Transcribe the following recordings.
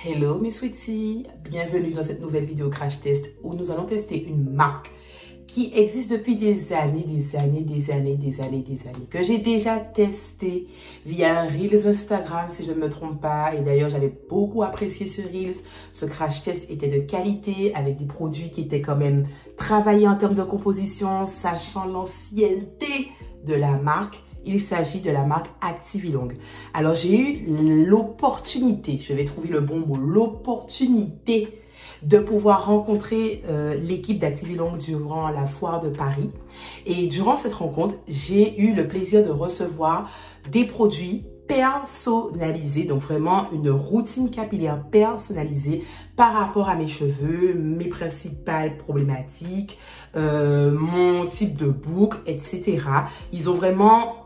Hello mes sweeties, bienvenue dans cette nouvelle vidéo crash test où nous allons tester une marque qui existe depuis des années, que j'ai déjà testé via un Reels Instagram si je ne me trompe pas. Et d'ailleurs, j'avais beaucoup apprécié ce Reels. Ce crash test était de qualité avec des produits qui étaient quand même travaillés en termes de composition, sachant l'ancienneté de la marque. Il s'agit de la marque Activilong. Alors, j'ai eu l'opportunité, je vais trouver le bon mot, l'opportunité de pouvoir rencontrer l'équipe d'Activilong durant la foire de Paris. Et durant cette rencontre, j'ai eu le plaisir de recevoir des produits personnalisés, donc vraiment une routine capillaire personnalisée par rapport à mes cheveux, mes principales problématiques, mon type de boucle, etc. Ils ont vraiment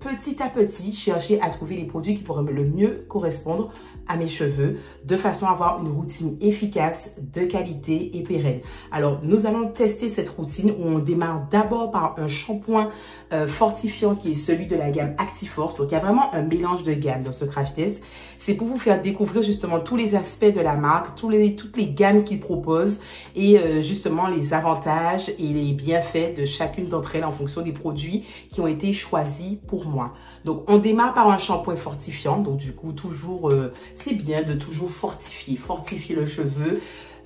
petit à petit cherché à trouver les produits qui pourraient le mieux correspondre à mes cheveux de façon à avoir une routine efficace, de qualité et pérenne. Alors, nous allons tester cette routine où on démarre d'abord par un shampoing fortifiant qui est celui de la gamme Actiforce. Donc, il y a vraiment un mélange de gamme dans ce crash test. C'est pour vous faire découvrir justement tous les aspects de la marque, toutes les gammes qu'ils proposent et justement les avantages et les bienfaits de chacune d'entre elles en fonction des produits qui ont été choisis pour moi. Donc, on démarre par un shampoing fortifiant. Donc, du coup, toujours, c'est bien de toujours fortifier le cheveu.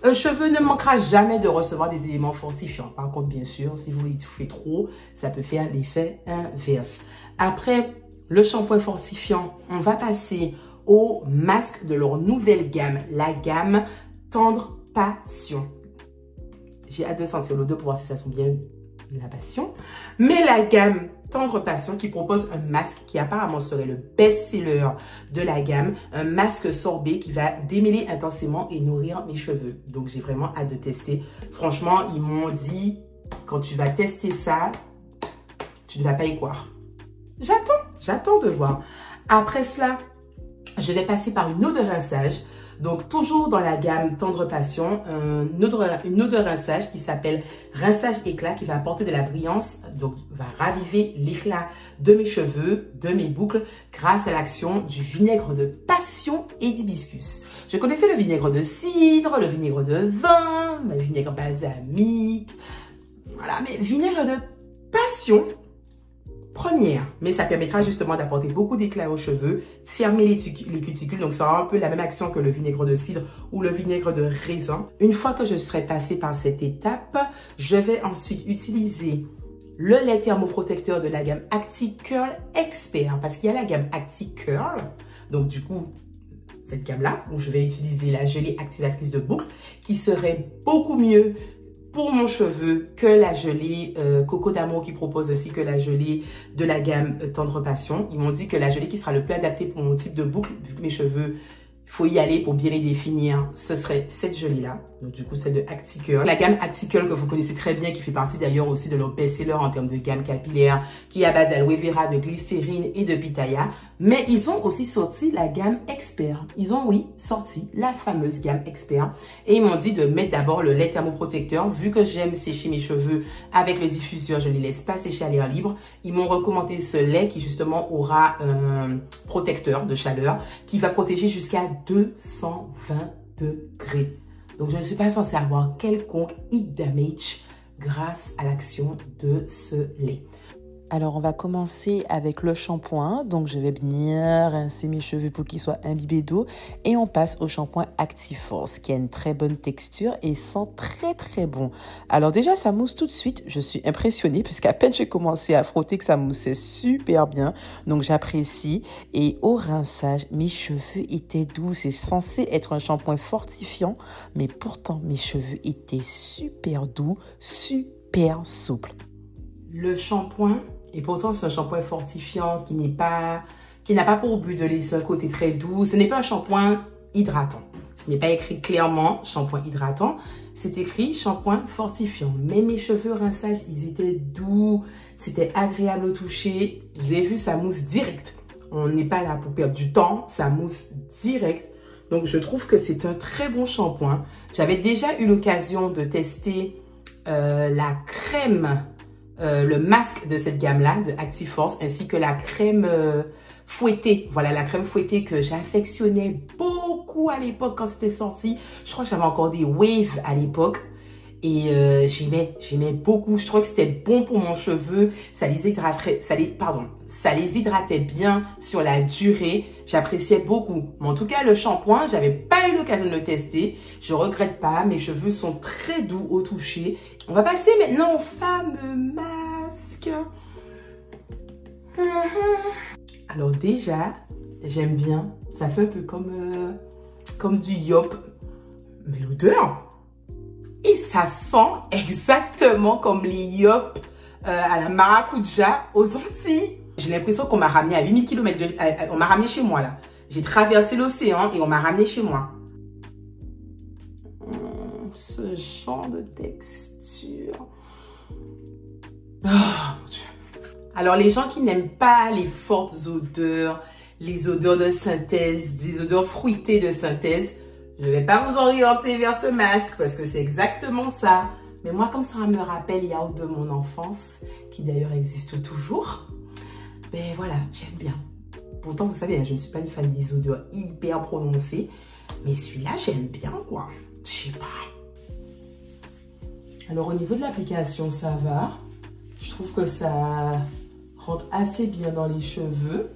Un cheveu ne manquera jamais de recevoir des éléments fortifiants. Par contre, bien sûr, si vous l'étouffez trop, ça peut faire l'effet inverse. Après le shampoing fortifiant, on va passer au masque de leur nouvelle gamme, la gamme Tendre Passion. J'ai hâte de sentir l'odeur pour voir si ça sent bien la passion. Mais la gamme Tendre Passion qui propose un masque qui apparemment serait le best-seller de la gamme. Un masque sorbet qui va démêler intensément et nourrir mes cheveux. Donc, j'ai vraiment hâte de tester. Franchement, ils m'ont dit, quand tu vas tester ça, tu ne vas pas y croire. J'attends de voir. Après cela, je vais passer par une eau de rinçage. Donc, toujours dans la gamme Tendre Passion, une eau de rinçage qui s'appelle Rinçage Éclat qui va apporter de la brillance, donc va raviver l'éclat de mes cheveux, de mes boucles grâce à l'action du vinaigre de passion et d'hibiscus. Je connaissais le vinaigre de cidre, le vinaigre de vin, le vinaigre balsamique, voilà, mais vinaigre de passion, première, mais ça permettra justement d'apporter beaucoup d'éclat aux cheveux, fermer les cuticules, donc ça aura un peu la même action que le vinaigre de cidre ou le vinaigre de raisin. Une fois que je serai passée par cette étape, je vais ensuite utiliser le lait thermoprotecteur de la gamme ActiCurl Expert, parce qu'il y a la gamme ActiCurl, donc du coup, cette gamme-là, où je vais utiliser la gelée activatrice de boucle, qui serait beaucoup mieux pour mon cheveu que la gelée Coco d'Amour qui propose ainsi que la gelée de la gamme Tendre Passion. Ils m'ont dit que la gelée qui sera le plus adaptée pour mon type de boucle, vu que mes cheveux, il faut y aller pour bien les définir, ce serait cette gelée-là. Donc du coup, celle de ActiCurl. La gamme ActiCurl que vous connaissez très bien, qui fait partie d'ailleurs aussi de leur best-seller en termes de gamme capillaire, qui est à base d'aloe vera, de glycérine et de pitaya. Mais ils ont aussi sorti la gamme Expert. Ils ont, oui, sorti la fameuse gamme Expert. Et ils m'ont dit de mettre d'abord le lait thermoprotecteur. Vu que j'aime sécher mes cheveux avec le diffuseur, je ne les laisse pas sécher à l'air libre. Ils m'ont recommandé ce lait qui justement aura un protecteur de chaleur qui va protéger jusqu'à 220 degrés. Donc, je ne suis pas censée avoir quelconque heat damage grâce à l'action de ce lait. Alors, on va commencer avec le shampoing. Donc, je vais bien rincer mes cheveux pour qu'ils soient imbibés d'eau. Et on passe au shampoing Actiforce, qui a une très bonne texture et sent très, très bon. Alors, déjà, ça mousse tout de suite. Je suis impressionnée puisqu'à peine j'ai commencé à frotter que ça moussait super bien. Donc, j'apprécie. Et au rinçage, mes cheveux étaient doux. C'est censé être un shampoing fortifiant. Mais pourtant, mes cheveux étaient super doux, super souples. Le shampoing, et pourtant c'est un shampoing fortifiant qui n'a pas pour but de laisser un côté très doux. Ce n'est pas un shampoing hydratant. Ce n'est pas écrit clairement shampoing hydratant. C'est écrit shampoing fortifiant. Mais mes cheveux rinçage, ils étaient doux. C'était agréable au toucher. Vous avez vu, ça mousse direct. On n'est pas là pour perdre du temps. Ça mousse direct. Donc je trouve que c'est un très bon shampoing. J'avais déjà eu l'occasion de tester la crème, le masque de cette gamme-là, de Actiforce, ainsi que la crème fouettée. Voilà, la crème fouettée que j'affectionnais beaucoup beaucoup à l'époque quand c'était sorti. Je crois que j'avais encore des waves à l'époque. Et j'aimais beaucoup. Je trouvais que c'était bon pour mon cheveu. Ça les hydratait bien sur la durée. J'appréciais beaucoup. Mais en tout cas, le shampoing, j'avais pas eu l'occasion de le tester. Je regrette pas. Mes cheveux sont très doux au toucher. On va passer maintenant au fameux masque. Alors déjà, j'aime bien. Ça fait un peu comme du yop. Mais l'odeur... Et ça sent exactement comme les yop à la maracuja aux Antilles. J'ai l'impression qu'on m'a ramené à 8000 km. On m'a ramené chez moi là. J'ai traversé l'océan et on m'a ramené chez moi. Ce genre de texture. Oh mon Dieu. Alors les gens qui n'aiment pas les fortes odeurs, les odeurs de synthèse, des odeurs fruitées de synthèse, je ne vais pas vous orienter vers ce masque parce que c'est exactement ça. Mais moi, comme ça me rappelle Yaourt de mon enfance, qui d'ailleurs existe toujours, ben voilà, j'aime bien. Pourtant, vous savez, je ne suis pas une fan des odeurs hyper prononcées, mais celui-là, j'aime bien, quoi. Je sais pas. Alors, au niveau de l'application, ça va. Je trouve que ça rentre assez bien dans les cheveux.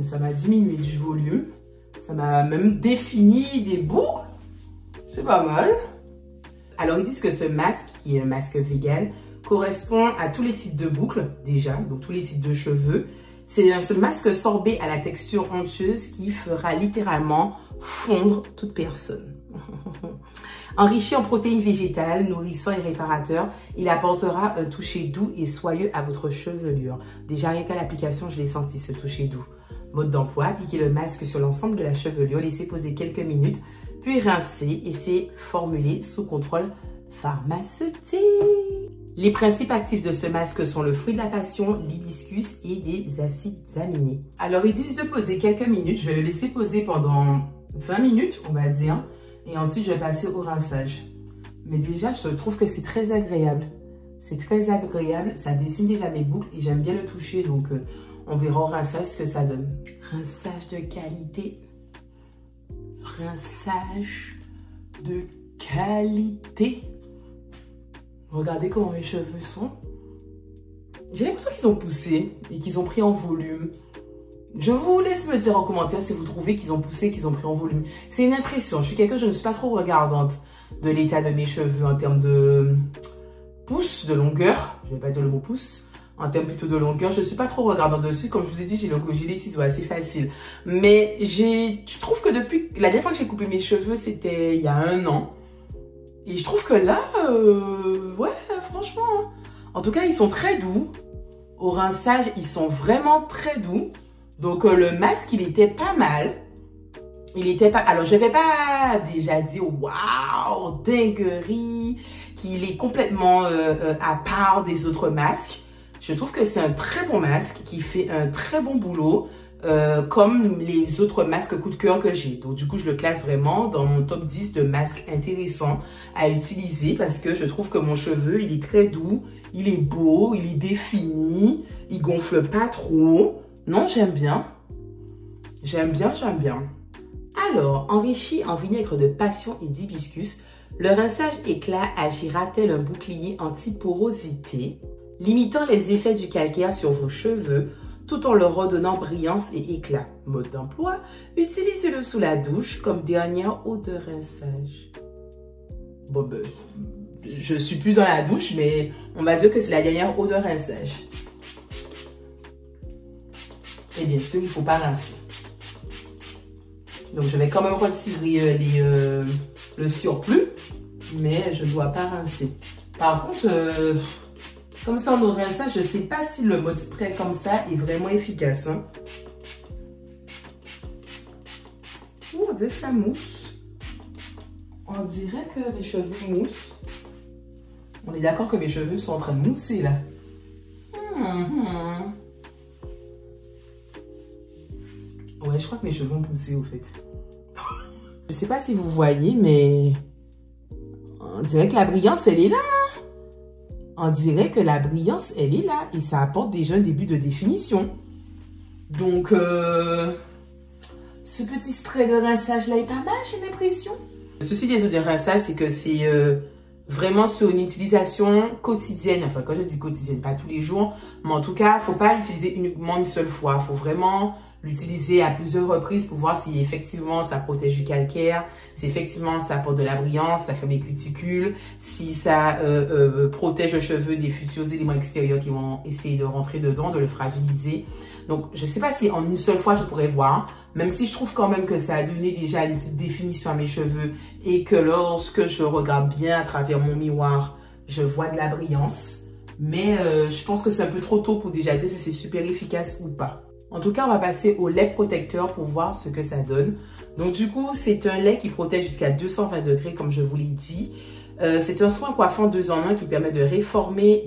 Ça m'a diminué du volume. Ça m'a même défini des boucles. C'est pas mal. Alors, ils disent que ce masque, qui est un masque vegan, correspond à tous les types de boucles, déjà, donc tous les types de cheveux. C'est ce masque sorbet à la texture onctueuse qui fera littéralement fondre toute personne. Enrichi en protéines végétales, nourrissant et réparateur, il apportera un toucher doux et soyeux à votre chevelure. Déjà, rien qu'à l'application, je l'ai senti, ce toucher doux. Mode d'emploi, appliquez le masque sur l'ensemble de la chevelure, laissez poser quelques minutes, puis rincez et c'est formulé sous contrôle pharmaceutique. Les principes actifs de ce masque sont le fruit de la passion, l'hibiscus et des acides aminés. Alors, ils disent de poser quelques minutes. Je vais le laisser poser pendant 20 minutes, on va dire. Et ensuite, je vais passer au rinçage. Mais déjà, je trouve que c'est très agréable. C'est très agréable. Ça dessine déjà mes boucles et j'aime bien le toucher. Donc, on verra au rinçage ce que ça donne. Rinçage de qualité. Rinçage de qualité. Regardez comment mes cheveux sont. J'ai l'impression qu'ils ont poussé et qu'ils ont pris en volume. Je vous laisse me dire en commentaire si vous trouvez qu'ils ont poussé, qu'ils ont pris en volume. C'est une impression. Je suis quelqu'un, je ne suis pas trop regardante de l'état de mes cheveux en termes de pouce, de longueur. Je ne vais pas dire le mot pouce. En termes plutôt de longueur, je ne suis pas trop regardante dessus. Comme je vous ai dit, j'ai les ciseaux assez faciles. Mais je trouve que depuis la dernière fois que j'ai coupé mes cheveux, c'était il y a 1 an. Et je trouve que là, ouais, franchement, hein. En tout cas, ils sont très doux. Au rinçage, ils sont vraiment très doux. Donc, le masque, il était pas mal. Il était pas... Alors, je ne vais pas déjà dire, waouh, dinguerie, qu'il est complètement à part des autres masques. Je trouve que c'est un très bon masque qui fait un très bon boulot. Comme les autres masques coup de cœur que j'ai. Donc, du coup, je le classe vraiment dans mon top 10 de masques intéressants à utiliser parce que je trouve que mon cheveu, il est très doux, il est beau, il est défini, il gonfle pas trop. Non, j'aime bien. J'aime bien, j'aime bien. Alors, enrichi en vinaigre de passion et d'hibiscus, le rinçage éclat agira tel un bouclier anti-porosité, limitant les effets du calcaire sur vos cheveux, tout en leur redonnant brillance et éclat. Mode d'emploi, utilisez-le sous la douche comme dernière eau de rinçage. Bon, ben, je suis plus dans la douche, mais on va dire que c'est la dernière eau de rinçage. Et bien sûr, il ne faut pas rincer. Donc, je vais quand même retirer le surplus, mais je ne dois pas rincer. Par contre, comme ça, en rinçage, je ne sais pas si le mode spray comme ça est vraiment efficace. Hein. Ouh, on dirait que ça mousse. On dirait que mes cheveux moussent. On est d'accord que mes cheveux sont en train de mousser là. Ouais, je crois que mes cheveux ont poussé au fait. Je ne sais pas si vous voyez, mais on dirait que la brillance, elle est là. On dirait que la brillance, elle est là. Et ça apporte déjà un début de définition. Donc, ce petit spray de rinçage là est pas mal, j'ai l'impression. Le souci des eaux de rinçage, c'est que c'est vraiment sur une utilisation quotidienne. Enfin, quand je dis quotidienne, pas tous les jours, mais en tout cas, il ne faut pas l'utiliser uniquement une seule fois. Il faut vraiment l'utiliser à plusieurs reprises pour voir si effectivement ça protège du calcaire, si effectivement ça apporte de la brillance, ça ferme les cuticules, si ça protège le cheveu des futurs éléments extérieurs qui vont essayer de rentrer dedans, de le fragiliser. Donc, je ne sais pas si en une seule fois je pourrais voir, même si je trouve quand même que ça a donné déjà une petite définition à mes cheveux et que lorsque je regarde bien à travers mon miroir, je vois de la brillance. Mais je pense que c'est un peu trop tôt pour déjà dire si c'est super efficace ou pas. En tout cas, on va passer au lait protecteur pour voir ce que ça donne. Donc du coup, c'est un lait qui protège jusqu'à 220 degrés, comme je vous l'ai dit. C'est un soin coiffant 2 en 1 qui permet de reformer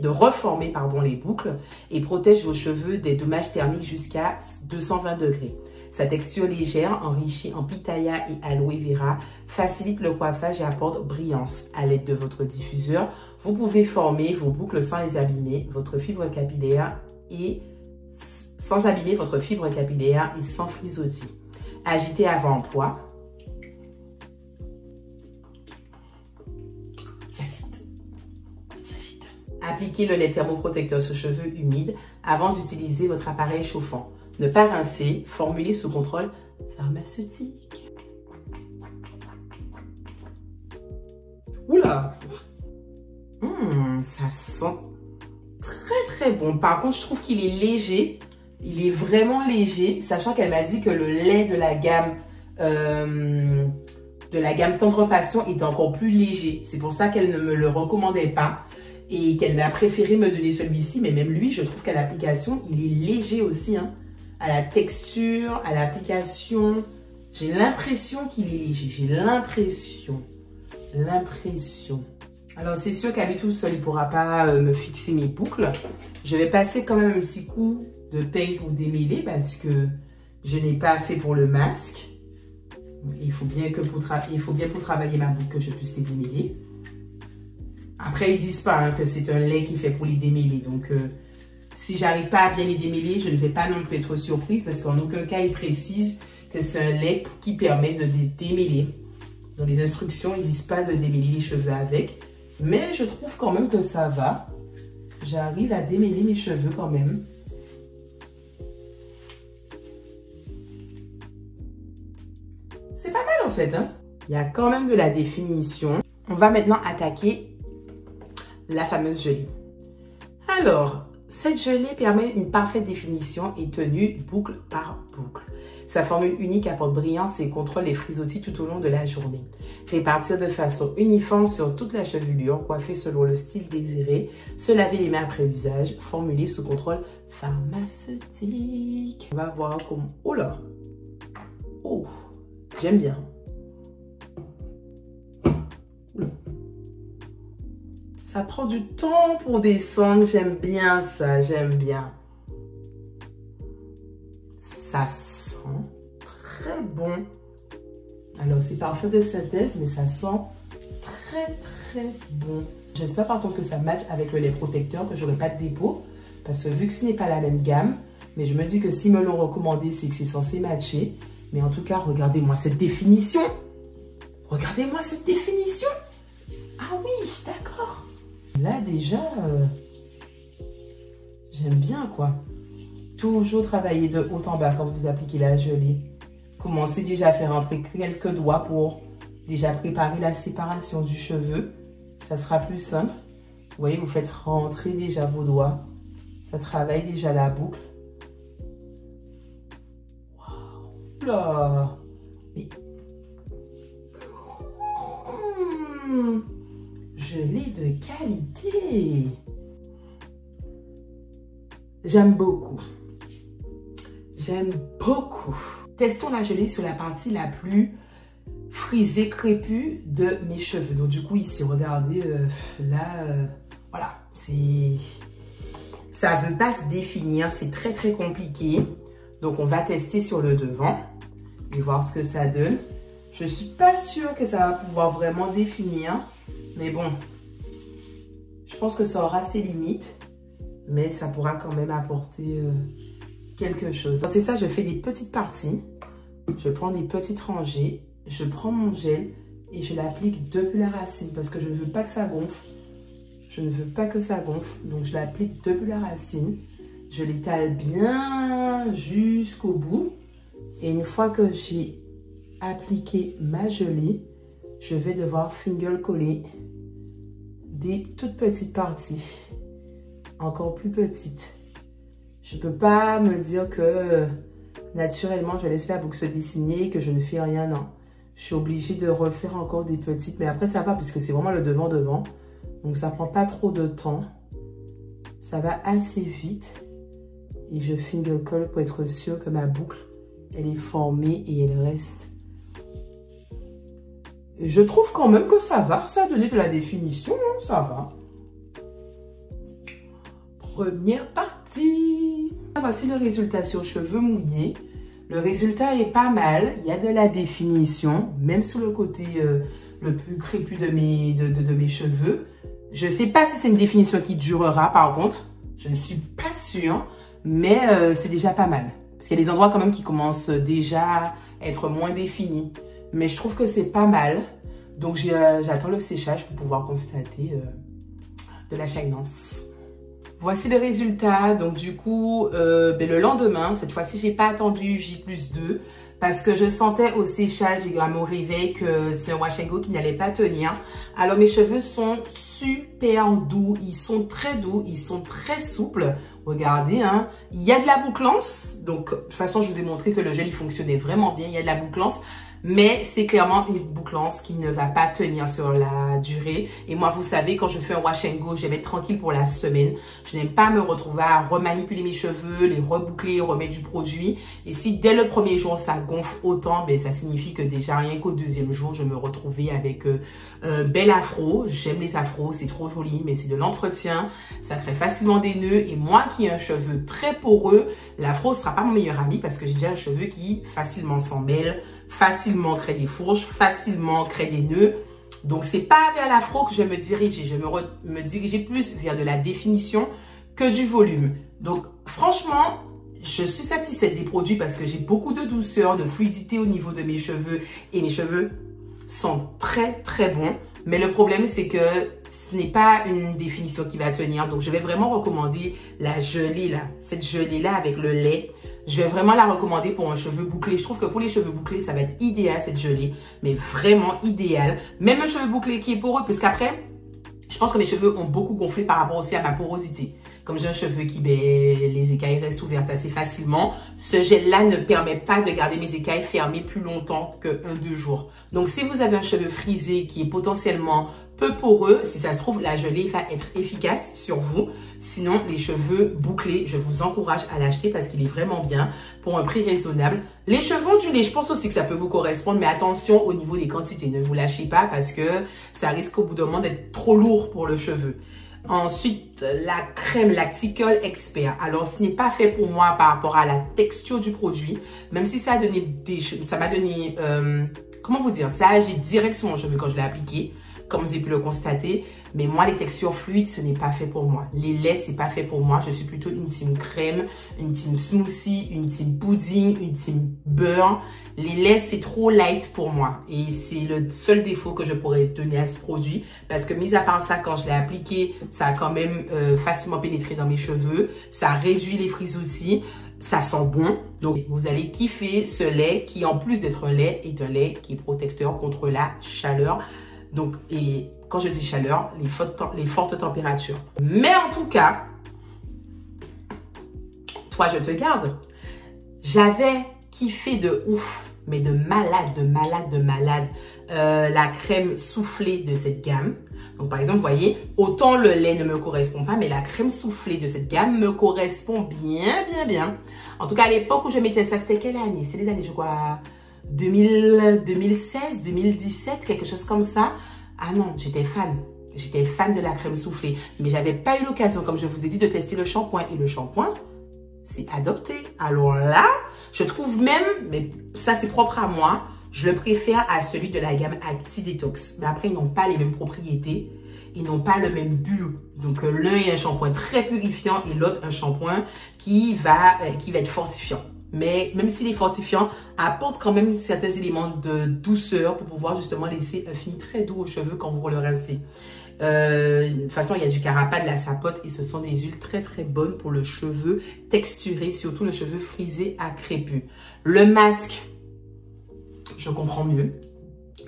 les boucles et protège vos cheveux des dommages thermiques jusqu'à 220 degrés. Sa texture légère, enrichie en pitaya et aloe vera, facilite le coiffage et apporte brillance. À l'aide de votre diffuseur, vous pouvez former vos boucles sans les abîmer, votre fibre capillaire et sans frisottis. Agitez avant emploi. J'agite. Appliquez le lait thermoprotecteur sur cheveux humides avant d'utiliser votre appareil chauffant. Ne pas rincer, formulez sous contrôle pharmaceutique. Oula! Ça sent très bon. Par contre, je trouve qu'il est léger. Il est vraiment léger, sachant qu'elle m'a dit que le lait de la gamme Tendre Passion est encore plus léger. C'est pour ça qu'elle ne me le recommandait pas et qu'elle a préféré me donner celui-ci. Mais même lui, je trouve qu'à l'application, il est léger aussi. Hein. À la texture, à l'application, j'ai l'impression qu'il est léger. J'ai l'impression. Alors, c'est sûr qu'à lui tout seul, il ne pourra pas me fixer mes boucles. Je vais passer quand même un petit coup de peigne pour démêler parce que je n'ai pas fait pour le masque. Il faut bien pour travailler ma boucle que je puisse les démêler. Après, ils disent pas hein, que c'est un lait qui fait pour les démêler. Donc, si j'arrive pas à bien les démêler, je ne vais pas non plus être surprise parce qu'en aucun cas, ils précisent que c'est un lait qui permet de les démêler. Dans les instructions, ils disent pas de démêler les cheveux avec. Mais je trouve quand même que ça va. J'arrive à démêler mes cheveux quand même. C'est pas mal en fait. Hein? Il y a quand même de la définition. On va maintenant attaquer la fameuse gelée. Alors, cette gelée permet une parfaite définition et tenue boucle par boucle. Sa formule unique apporte brillance et contrôle les frisottis tout au long de la journée. Répartir de façon uniforme sur toute la chevelure, coiffer selon le style désiré, se laver les mains après usage, formulé sous contrôle pharmaceutique. On va voir comment... Oh là! Oh! J'aime bien. Oula. Ça prend du temps pour descendre. J'aime bien ça. J'aime bien. Ça sent très bon. Alors, c'est parfum de synthèse, mais ça sent très bon. J'espère par contre que ça matche avec le lait protecteur, que j'aurai pas de dépôt. Parce que vu que ce n'est pas la même gamme, mais je me dis que s'ils me l'ont recommandé, c'est que c'est censé matcher. Mais en tout cas, regardez-moi cette définition. Regardez-moi cette définition. Ah oui, d'accord. Là, déjà, j'aime bien, quoi. Toujours travailler de haut en bas quand vous appliquez la gelée. Commencez déjà à faire entrer quelques doigts pour déjà préparer la séparation du cheveu. Ça sera plus simple. Vous voyez, vous faites rentrer déjà vos doigts. Ça travaille déjà la boucle. Là, mais gelée de qualité. J'aime beaucoup. Testons la gelée sur la partie la plus frisée, crépue de mes cheveux. Donc du coup ici, regardez, voilà, ça veut pas se définir, c'est très compliqué. Donc on va tester sur le devant et voir ce que ça donne. Je suis pas sûre que ça va pouvoir vraiment définir, mais bon, je pense que ça aura ses limites, mais ça pourra quand même apporter quelque chose. Donc c'est ça, je fais des petites parties. Je prends des petites rangées. Je prends mon gel et je l'applique depuis la racine parce que je ne veux pas que ça gonfle. Je ne veux pas que ça gonfle. Donc je l'applique depuis la racine. Je l'étale bien jusqu'au bout. Et une fois que j'ai appliqué ma gelée, je vais devoir finger coller des toutes petites parties. Encore plus petites. Je ne peux pas me dire que naturellement je laisse la boucle se dessiner, que je ne fais rien. Non. Je suis obligée de refaire encore des petites. Mais après ça va puisque c'est vraiment le devant. Donc ça ne prend pas trop de temps. Ça va assez vite. Et je finger colle pour être sûre que ma boucle, elle est formée et elle reste. Et je trouve quand même que ça va. Ça a donné de la définition, hein, ça va. Première partie. Voici le résultat sur cheveux mouillés. Le résultat est pas mal. Il y a de la définition, même sur le côté le plus crépus de mes cheveux. Je ne sais pas si c'est une définition qui durera par contre. Je ne suis pas sûre. Mais c'est déjà pas mal. Parce qu'il y a des endroits quand même qui commencent déjà à être moins définis. Mais je trouve que c'est pas mal. Donc j'attends le séchage pour pouvoir constater de la shinance. Voici le résultat. Donc du coup, le lendemain, cette fois-ci, j'ai pas attendu J+2 parce que je sentais au séchage et à mon réveil que c'est un wash and go qui n'allait pas tenir. Alors mes cheveux sont super doux, ils sont très doux, ils sont très souples. Regardez, hein, il y a de la bouclance. Donc de toute façon, je vous ai montré que le gel il fonctionnait vraiment bien. Il y a de la bouclance. Mais c'est clairement une bouclance qui ne va pas tenir sur la durée. Et moi, vous savez, quand je fais un wash and go, j'aime être tranquille pour la semaine. Je n'aime pas me retrouver à remanipuler mes cheveux, les reboucler, remettre du produit. Et si dès le premier jour, ça gonfle autant, ben, ça signifie que déjà rien qu'au deuxième jour, je me retrouvais avec bel afro. J'aime les afros, c'est trop joli, mais c'est de l'entretien. Ça crée facilement des nœuds. Et moi qui ai un cheveu très poreux, l'afro ne sera pas mon meilleur ami parce que j'ai déjà un cheveu qui facilement s'emmêle, facilement crée des fourches, facilement crée des nœuds. Donc, c'est pas vers l'afro que je vais me diriger. Je vais me diriger plus vers de la définition que du volume. Donc, franchement, je suis satisfaite des produits parce que j'ai beaucoup de douceur, de fluidité au niveau de mes cheveux. Et mes cheveux sont très, très bons. Mais le problème, c'est que ce n'est pas une définition qui va tenir. Donc, je vais vraiment recommander la gelée là. Cette gelée là avec le lait. Je vais vraiment la recommander pour un cheveu bouclé. Je trouve que pour les cheveux bouclés, ça va être idéal cette gelée. Mais vraiment idéal. Même un cheveu bouclé qui est poreux. Puisqu'après, je pense que mes cheveux ont beaucoup gonflé par rapport aussi à ma porosité. Comme j'ai un cheveu qui, les écailles restent ouvertes assez facilement, ce gel-là ne permet pas de garder mes écailles fermées plus longtemps que 1-2 jours. Donc, si vous avez un cheveu frisé qui est potentiellement peu poreux, si ça se trouve, la gelée va être efficace sur vous. Sinon, les cheveux bouclés, je vous encourage à l'acheter parce qu'il est vraiment bien pour un prix raisonnable. Les cheveux ondulés, je pense aussi que ça peut vous correspondre, mais attention au niveau des quantités. Ne vous lâchez pas parce que ça risque au bout d'un moment d'être trop lourd pour le cheveu. Ensuite, la crème Lacticol Expert. Alors, ce n'est pas fait pour moi par rapport à la texture du produit. Même si ça a donné ça m'a donné, comment vous dire, ça agit direct sur mon cheveu quand je l'ai appliqué, comme vous avez pu le constater. Mais moi, les textures fluides, ce n'est pas fait pour moi. Les laits, c'est pas fait pour moi. Je suis plutôt une team crème, une team smoothie, une team pudding, une team beurre. Les laits, c'est trop light pour moi. Et c'est le seul défaut que je pourrais donner à ce produit. Parce que, mis à part ça, quand je l'ai appliqué, ça a quand même facilement pénétré dans mes cheveux. Ça réduit les frisottis. Ça sent bon. Donc, vous allez kiffer ce lait qui, en plus d'être un lait, est un lait qui est protecteur contre la chaleur. Donc, et quand je dis chaleur, les fortes températures. Mais en tout cas, toi, je te garde. J'avais kiffé de ouf, mais de malade, la crème soufflée de cette gamme. Donc, par exemple, vous voyez, autant le lait ne me correspond pas, mais la crème soufflée de cette gamme me correspond bien. En tout cas, à l'époque où je mettais ça, c'était quelle année? C'est des années, je crois, 2016, 2017, quelque chose comme ça. Ah non, j'étais fan. J'étais fan de la crème soufflée. Mais j'avais pas eu l'occasion, comme je vous ai dit, de tester le shampoing. Et le shampoing, c'est adopté. Alors là, je trouve même, mais ça c'est propre à moi, je le préfère à celui de la gamme Acti Detox. Mais après, ils n'ont pas les mêmes propriétés. et n'ont pas le même but. Donc, l'un est un shampoing très purifiant et l'autre un shampoing qui va être fortifiant. Mais même s'il est fortifiant, apporte quand même certains éléments de douceur pour pouvoir justement laisser un fini très doux aux cheveux quand vous le rincez. De toute façon, il y a du carapa, de la sapote et ce sont des huiles très très bonnes pour le cheveu texturé, surtout le cheveu frisé à crépus. Le masque, je comprends mieux.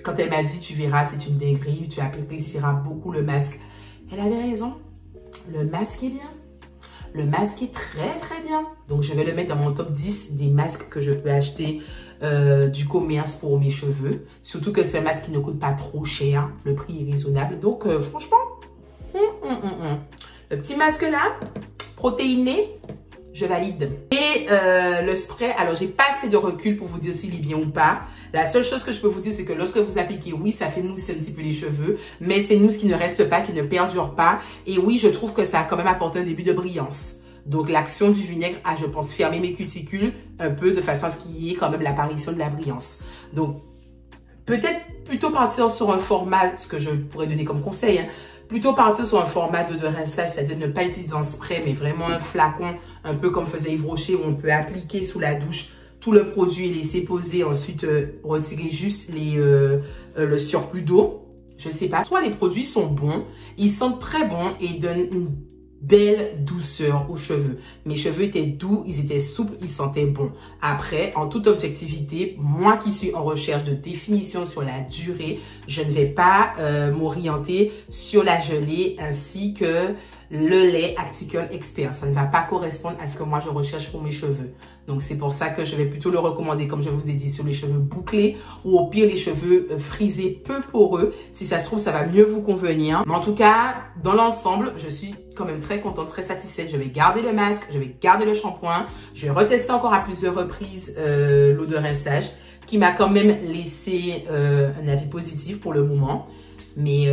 Quand elle m'a dit, tu verras, c'est une dinguerie, tu apprécieras beaucoup le masque. Elle avait raison. Le masque est bien. Le masque est très très bien. Donc, je vais le mettre dans mon top 10 des masques que je peux acheter du commerce pour mes cheveux. Surtout que c'est un masque qui ne coûte pas trop cher. Le prix est raisonnable. Donc, franchement, le petit masque là, protéiné, je valide. Et le spray, alors j'ai pas assez de recul pour vous dire s'il est bien ou pas. La seule chose que je peux vous dire, c'est que lorsque vous appliquez, oui, ça fait mousser un petit peu les cheveux, mais c'est une mousse qui ne reste pas, qui ne perdure pas. Et oui, je trouve que ça a quand même apporté un début de brillance. Donc l'action du vinaigre a, je pense, fermé mes cuticules un peu de façon à ce qu'il y ait quand même l'apparition de la brillance. Donc peut-être plutôt partir sur un format, ce que je pourrais donner comme conseil, hein, plutôt partir sur un format de rinçage, c'est-à-dire ne pas utiliser un spray, mais vraiment un flacon, un peu comme faisait Yves Rocher, où on peut appliquer sous la douche tout le produit et laisser poser, ensuite retirer juste le surplus d'eau. Je sais pas, soit les produits sont bons, ils sentent très bons et donnent une belle douceur aux cheveux. Mes cheveux étaient doux, ils étaient souples, ils sentaient bon. Après, en toute objectivité, moi qui suis en recherche de définition sur la durée, je ne vais pas m'orienter sur la gelée ainsi que le lait Acticol Expert. Ça ne va pas correspondre à ce que moi je recherche pour mes cheveux. Donc c'est pour ça que je vais plutôt le recommander, comme je vous ai dit, sur les cheveux bouclés ou au pire les cheveux frisés peu poreux. Si ça se trouve, ça va mieux vous convenir. Mais en tout cas, dans l'ensemble, je suis quand même très contente, très satisfaite. Je vais garder le masque, je vais garder le shampoing. Je vais retester encore à plusieurs reprises l'eau de rinçage qui m'a quand même laissé un avis positif pour le moment. Mais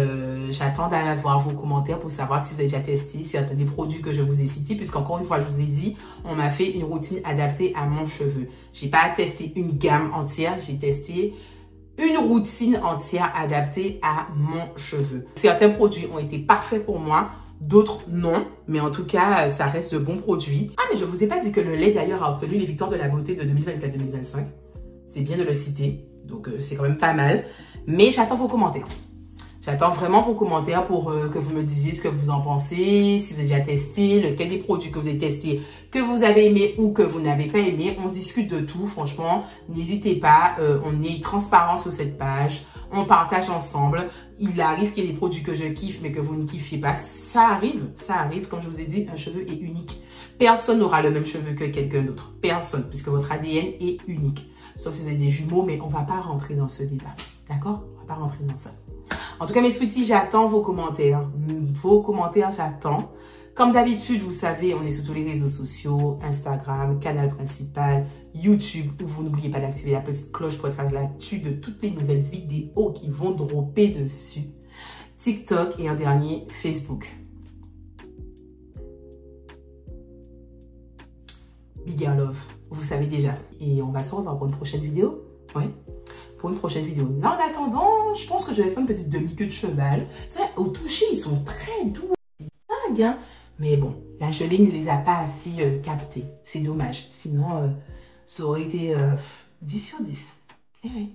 j'attends d'avoir vos commentaires pour savoir si vous avez déjà testé certains des produits que je vous ai cités. Puisqu'encore une fois, je vous ai dit, on m'a fait une routine adaptée à mon cheveu. J'ai pas testé une gamme entière, j'ai testé une routine entière adaptée à mon cheveu. Certains produits ont été parfaits pour moi, d'autres non. Mais en tout cas, ça reste de bons produits. Ah, mais je vous ai pas dit que le lait d'ailleurs a obtenu les victoires de la beauté de 2024-2025. C'est bien de le citer. Donc, c'est quand même pas mal. Mais j'attends vos commentaires. J'attends vraiment vos commentaires pour que vous me disiez ce que vous en pensez, si vous avez déjà testé, lequel des produits que vous avez testé, que vous avez aimé ou que vous n'avez pas aimé. On discute de tout, franchement. N'hésitez pas, on est transparent sur cette page, on partage ensemble. Il arrive qu'il y ait des produits que je kiffe mais que vous ne kiffiez pas. Ça arrive. Comme je vous ai dit, un cheveu est unique. Personne n'aura le même cheveu que quelqu'un d'autre. Personne, puisque votre ADN est unique. Sauf si vous avez des jumeaux, mais on ne va pas rentrer dans ce débat. D'accord? On ne va pas rentrer dans ça. En tout cas, mes sweeties, j'attends vos commentaires. Vos commentaires, j'attends. Comme d'habitude, vous savez, on est sur tous les réseaux sociaux, Instagram, canal principal, YouTube, où vous n'oubliez pas d'activer la petite cloche pour être à l'actu de toutes les nouvelles vidéos qui vont dropper dessus. TikTok et en dernier, Facebook. Big Girl Love, vous savez déjà. Et on va se revoir pour une prochaine vidéo. Ouais. Pour une prochaine vidéo. Mais en attendant, je pense que je vais faire une petite demi-queue de cheval. C'est vrai, au toucher, ils sont très doux. Hein. Mais bon, la gelée ne les a pas assez captés. C'est dommage. Sinon, ça aurait été 10 sur 10. Eh oui.